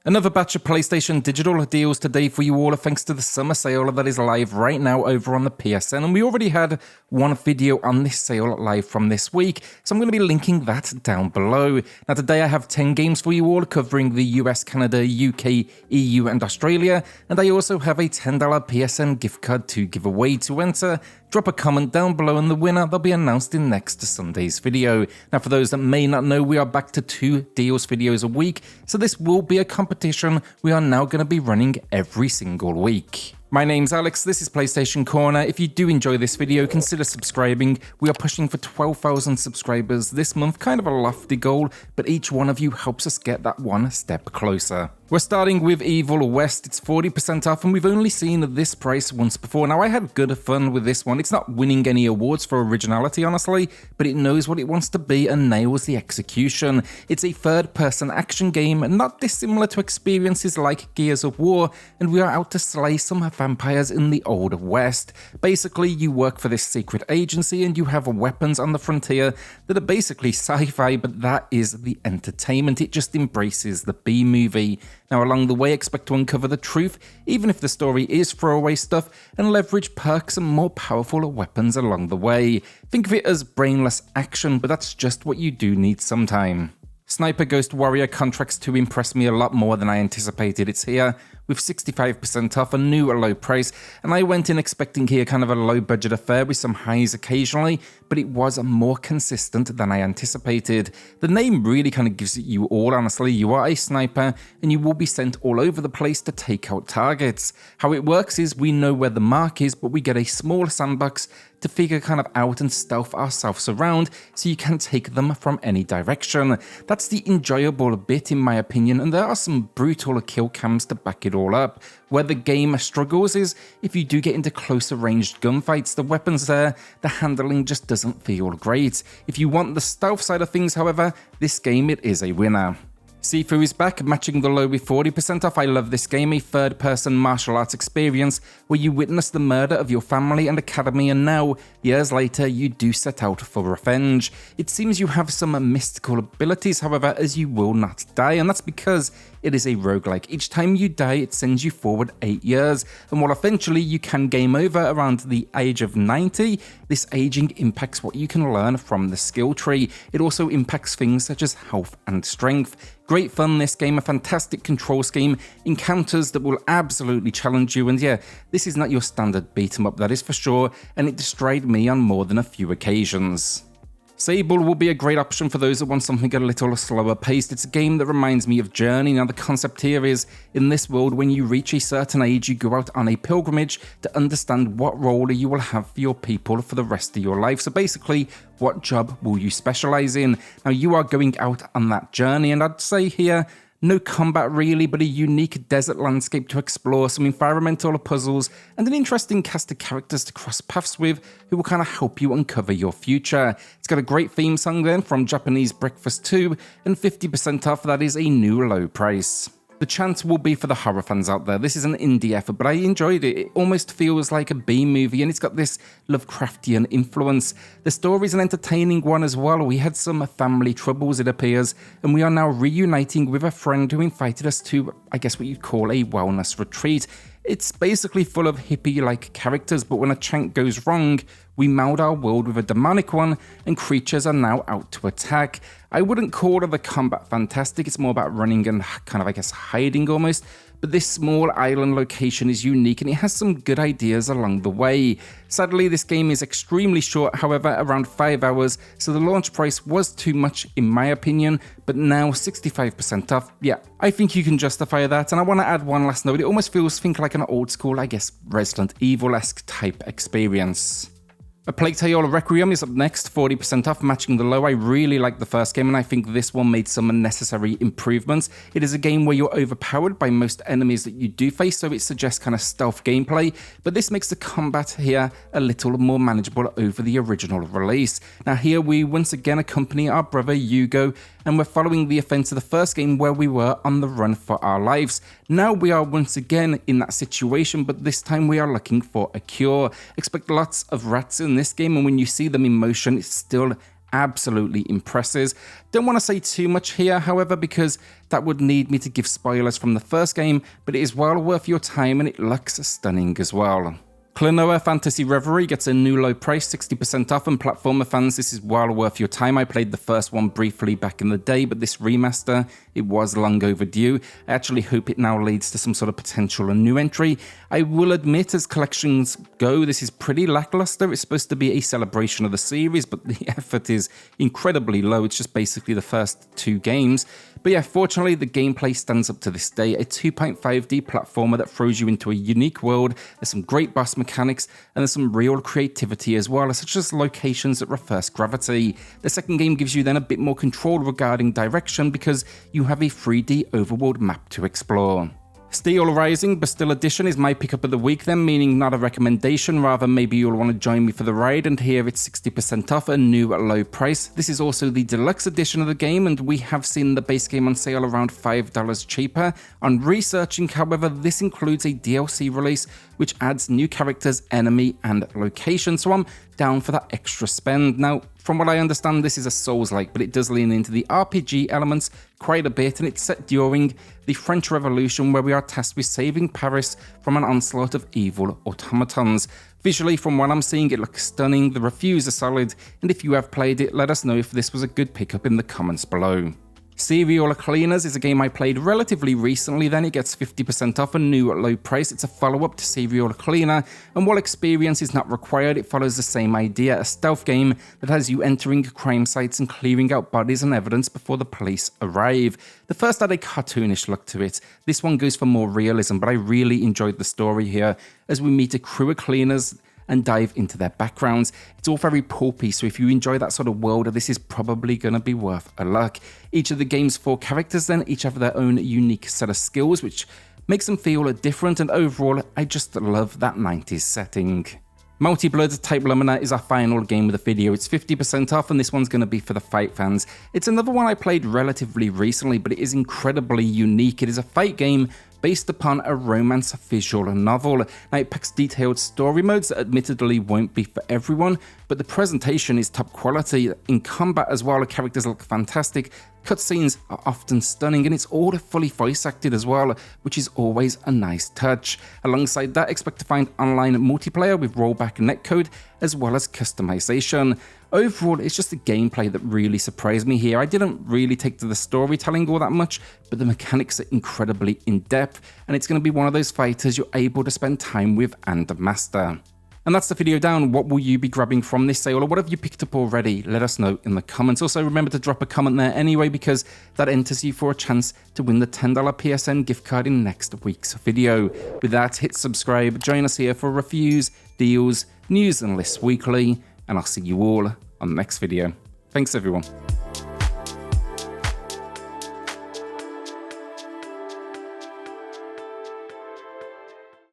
Another batch of PlayStation digital deals today for you all thanks to the summer sale that is live right now over on the PSN, and we already had one video on this sale live from this week, so I'm going to be linking that down below. Now today I have 10 games for you all covering the US, Canada, UK, EU and Australia, and I also have a $10 PSN gift card to give away. To enter, drop a comment down below and the winner they'll be announced in next Sunday's video. Now for those that may not know, we are back to 2 deals videos a week, so this will be a competition we are now going to be running every single week. My name's Alex, this is PlayStation Corner. If you do enjoy this video, consider subscribing. We are pushing for 12,000 subscribers this month, kind of a lofty goal, but each one of you helps us get that one step closer. We're starting with Evil West. It's 40% off and we've only seen this price once before. Now I had good fun with this one. It's not winning any awards for originality honestly, but it knows what it wants to be and nails the execution. It's a third-person action game, not dissimilar to experiences like Gears of War, and we are out to slay some vampires in the Old West. Basically, you work for this secret agency and you have weapons on the frontier that are basically sci-fi, but that is the entertainment. It just embraces the B-movie. Now along the way, expect to uncover the truth, even if the story is throwaway stuff, and leverage perks and more powerful weapons along the way. Think of it as brainless action, but that's just what you do need sometime. Sniper Ghost Warrior contracts to impress me a lot more than I anticipated. It's here with 65% off, a new low price, and I went in expecting here kind of a low budget affair with some highs occasionally, but it was more consistent than I anticipated. The name really kind of gives it you all, honestly. You are a sniper and you will be sent all over the place to take out targets. How it works is we know where the mark is, but we get a small sandbox to figure kind of out and stealth ourselves around so you can take them from any direction. That's the enjoyable bit in my opinion, and there are some brutal kill cams to back it all up. Where the game struggles is if you do get into closer ranged gunfights, the weapons there, the handling just doesn't feel great. If you want the stealth side of things, however, this game it is a winner. SIFU is back, matching the low with 40% off. I love this game, a third-person martial arts experience where you witness the murder of your family and academy, and now, years later, you do set out for revenge. It seems you have some mystical abilities, however, as you will not die, and that's because it is a roguelike. Each time you die, it sends you forward 8 years, and while eventually you can game over around the age of 90, this aging impacts what you can learn from the skill tree. It also impacts things such as health and strength. Great fun this game, a fantastic control scheme, encounters that will absolutely challenge you, and yeah, this is not your standard beat 'em up, that is for sure, and it destroyed me on more than a few occasions. Sable will be a great option for those that want something a little slower paced. It's a game that reminds me of Journey. Now the concept here is, in this world, when you reach a certain age, you go out on a pilgrimage to understand what role you will have for your people for the rest of your life. So basically, what job will you specialize in? Now you are going out on that journey, and I'd say here, no combat really, but a unique desert landscape to explore, some environmental puzzles, and an interesting cast of characters to cross paths with who will kind of help you uncover your future. It's got a great theme song then from Japanese Breakfast 2, and 50% off, that is a new low price. The Chant will be for the horror fans out there. This is an indie effort, but I enjoyed it. It almost feels like a B-movie, and it's got this Lovecraftian influence. The story's an entertaining one as well. We had some family troubles, it appears, and we are now reuniting with a friend who invited us to, I guess what you'd call a wellness retreat. It's basically full of hippie-like characters, but when a chant goes wrong, we meld our world with a demonic one, and creatures are now out to attack. I wouldn't call the combat fantastic, it's more about running and kind of, I guess, hiding almost, but this small island location is unique and it has some good ideas along the way. Sadly, this game is extremely short, however, around 5 hours, so the launch price was too much in my opinion, but now 65% off, yeah, I think you can justify that. And I want to add one last note, it almost feels, think like an old school, I guess, Resident Evil-esque type experience. A Plague Tale Requiem is up next, 40% off, matching the low. I really like the first game, and I think this one made some unnecessary improvements. It is a game where you're overpowered by most enemies that you do face, so it suggests kind of stealth gameplay, but this makes the combat here a little more manageable over the original release. Now here we once again accompany our brother Hugo, and we're following the events of the first game where we were on the run for our lives. Now we are once again in that situation, but this time we are looking for a cure. Expect lots of rats in this game, and when you see them in motion, it's still absolutely impresses. Don't want to say too much here, however, because that would need me to give spoilers from the first game, but it is well worth your time and it looks stunning as well. Klonoa Phantasy Reverie gets a new low price, 60% off, and platformer fans, this is well worth your time. I played the first one briefly back in the day, but this remaster, it was long overdue. I actually hope it now leads to some sort of potential a new entry. I will admit, as collections go, this is pretty lackluster. It's supposed to be a celebration of the series, but the effort is incredibly low. It's just basically the first 2 games. But yeah, fortunately, the gameplay stands up to this day. A 2.5D platformer that throws you into a unique world. There's some great boss mechanics, and there's some real creativity as well, such as locations that reverse gravity. The second game gives you then a bit more control regarding direction because you have a 3D overworld map to explore. Steelrising Bastille Edition is my pickup of the week then, meaning not a recommendation, rather maybe you'll want to join me for the ride, and here it's 60% off, a new low price. This is also the deluxe edition of the game, and we have seen the base game on sale around $5 cheaper. On researching, however, this includes a DLC release which adds new characters, enemy and location, so I'm down for that extra spend. Now, from what I understand, this is a Souls-like, but it does lean into the RPG elements quite a bit, and it's set during the French Revolution, where we are tasked with saving Paris from an onslaught of evil automatons. Visually, from what I'm seeing, it looks stunning, the reviews are solid, and if you have played it, let us know if this was a good pickup in the comments below. Serial Cleaners is a game I played relatively recently, then it gets 50% off, a new at low price. It's a follow-up to Serial Cleaner, and while experience is not required, it follows the same idea, a stealth game that has you entering crime sites and clearing out bodies and evidence before the police arrive. The first had a cartoonish look to it. This one goes for more realism, but I really enjoyed the story here as we meet a crew of cleaners and dive into their backgrounds. It's all very pulpy, so if you enjoy that sort of world, this is probably going to be worth a look. Each of the game's 4 characters then each have their own unique set of skills, which makes them feel different, and overall, I just love that 90s setting. Melty type Lumina is our final game of the video. It's 50% off, and this one's going to be for the fight fans. It's another one I played relatively recently, but it is incredibly unique. It is a fight game based upon a romance visual novel. Now, it packs detailed story modes that admittedly won't be for everyone, but the presentation is top quality. In combat as well, the characters look fantastic, cutscenes are often stunning, and it's all fully voice acted as well, which is always a nice touch. Alongside that, expect to find online multiplayer with rollback netcode, as well as customization. Overall, it's just the gameplay that really surprised me here. I didn't really take to the storytelling all that much, but the mechanics are incredibly in-depth, and it's going to be one of those fighters you're able to spend time with and master. And that's the video down. What will you be grabbing from this sale, or what have you picked up already? Let us know in the comments. Also, remember to drop a comment there anyway, because that enters you for a chance to win the $10 PSN gift card in next week's video. With that, hit subscribe, join us here for reviews, deals, news and lists weekly, and I'll see you all on the next video. Thanks everyone.